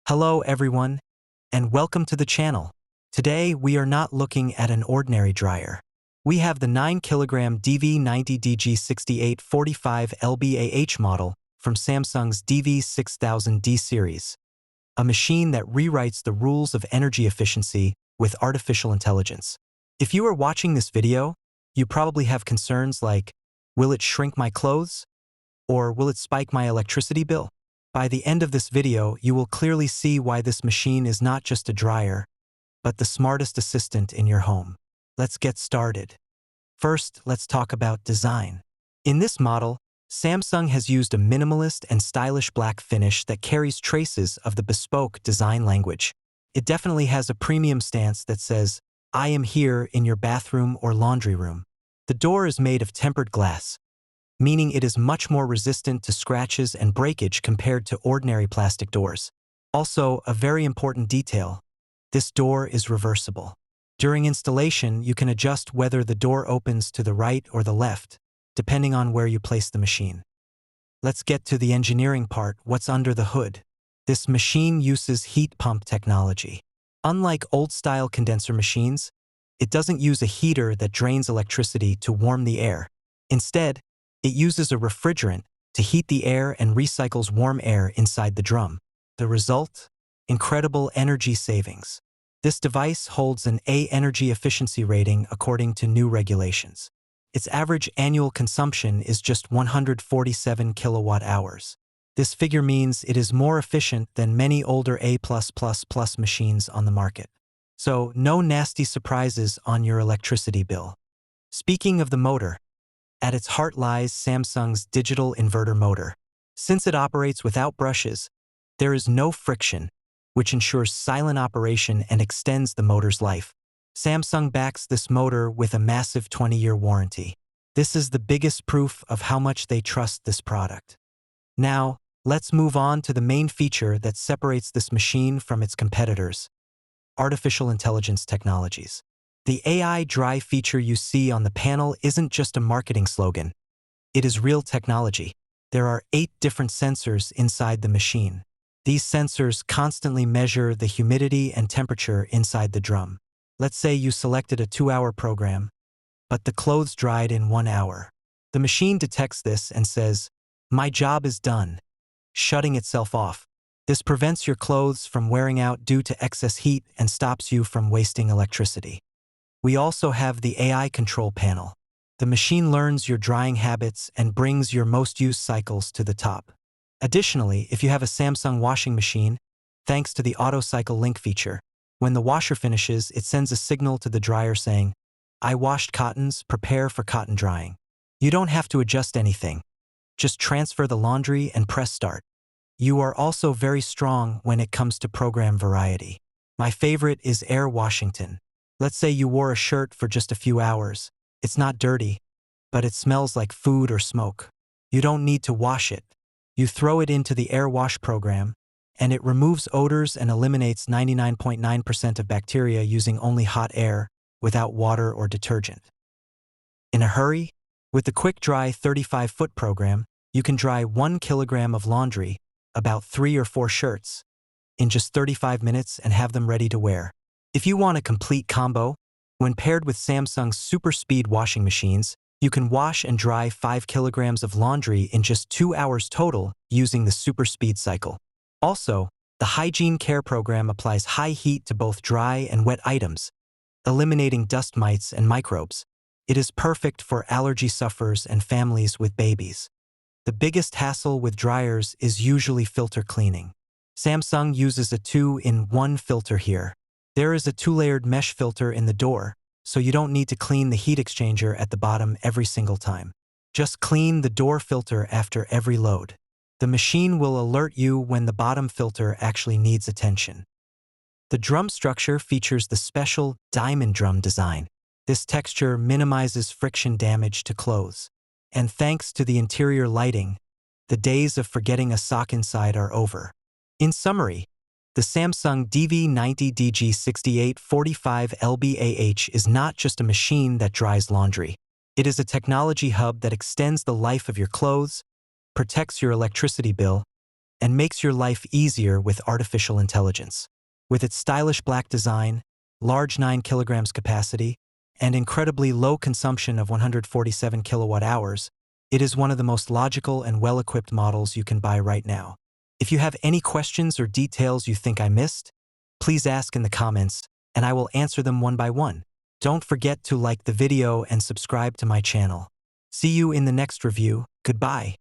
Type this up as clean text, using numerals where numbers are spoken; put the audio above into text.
Hello everyone, and welcome to the channel. Today we are not looking at an ordinary dryer. We have the 9kg DV90DG6845LBAH model from Samsung's DV6000D series, a machine that rewrites the rules of energy efficiency with artificial intelligence. If you are watching this video, you probably have concerns like, will it shrink my clothes? Or will it spike my electricity bill? By the end of this video, you will clearly see why this machine is not just a dryer, but the smartest assistant in your home. Let's get started. First, let's talk about design. In this model, Samsung has used a minimalist and stylish black finish that carries traces of the bespoke design language. It definitely has a premium stance that says, "I am here in your bathroom or laundry room." The door is made of tempered glass, meaning it is much more resistant to scratches and breakage compared to ordinary plastic doors. Also, a very important detail, this door is reversible. During installation, you can adjust whether the door opens to the right or the left, depending on where you place the machine. Let's get to the engineering part, what's under the hood. This machine uses heat pump technology. Unlike old-style condenser machines, it doesn't use a heater that drains electricity to warm the air. Instead, it uses a refrigerant to heat the air and recycles warm air inside the drum. The result? Incredible energy savings. This device holds an A energy efficiency rating according to new regulations. Its average annual consumption is just 147 kilowatt hours. This figure means it is more efficient than many older A+++ machines on the market. So, no nasty surprises on your electricity bill. Speaking of the motor, at its heart lies Samsung's digital inverter motor. Since it operates without brushes, there is no friction, which ensures silent operation and extends the motor's life. Samsung backs this motor with a massive 20-year warranty. This is the biggest proof of how much they trust this product. Now, let's move on to the main feature that separates this machine from its competitors: artificial intelligence technologies. The AI dry feature you see on the panel isn't just a marketing slogan. It is real technology. There are 8 different sensors inside the machine. These sensors constantly measure the humidity and temperature inside the drum. Let's say you selected a 2-hour program, but the clothes dried in 1 hour. The machine detects this and says, "My job is done," shutting itself off. This prevents your clothes from wearing out due to excess heat and stops you from wasting electricity. We also have the AI control panel. The machine learns your drying habits and brings your most used cycles to the top. Additionally, if you have a Samsung washing machine, thanks to the auto cycle link feature, when the washer finishes, it sends a signal to the dryer saying, "I washed cottons, prepare for cotton drying." You don't have to adjust anything. Just transfer the laundry and press start. You are also very strong when it comes to program variety. My favorite is Air Washington. Let's say you wore a shirt for just a few hours. It's not dirty, but it smells like food or smoke. You don't need to wash it. You throw it into the Air Wash program, and it removes odors and eliminates 99.9% of bacteria using only hot air, without water or detergent. In a hurry? With the Quick Dry 35-foot program, you can dry 1 kilogram of laundry, about 3 or 4 shirts, in just 35 minutes and have them ready to wear. If you want a complete combo, when paired with Samsung's super speed washing machines, you can wash and dry 5 kilograms of laundry in just 2 hours total using the super speed cycle. Also, the Hygiene Care program applies high heat to both dry and wet items, eliminating dust mites and microbes. It is perfect for allergy sufferers and families with babies. The biggest hassle with dryers is usually filter cleaning. Samsung uses a 2-in-1 filter here. There is a 2-layered mesh filter in the door, so you don't need to clean the heat exchanger at the bottom every single time. Just clean the door filter after every load. The machine will alert you when the bottom filter actually needs attention. The drum structure features the special diamond drum design. This texture minimizes friction damage to clothes. And thanks to the interior lighting, the days of forgetting a sock inside are over. In summary, the Samsung DV90DG6845LBAH is not just a machine that dries laundry. It is a technology hub that extends the life of your clothes, protects your electricity bill, and makes your life easier with artificial intelligence. With its stylish black design, large 9 kilograms capacity, and incredibly low consumption of 147 kilowatt hours, it is one of the most logical and well-equipped models you can buy right now. If you have any questions or details you think I missed, please ask in the comments, and I will answer them one by one. Don't forget to like the video and subscribe to my channel. See you in the next review. Goodbye.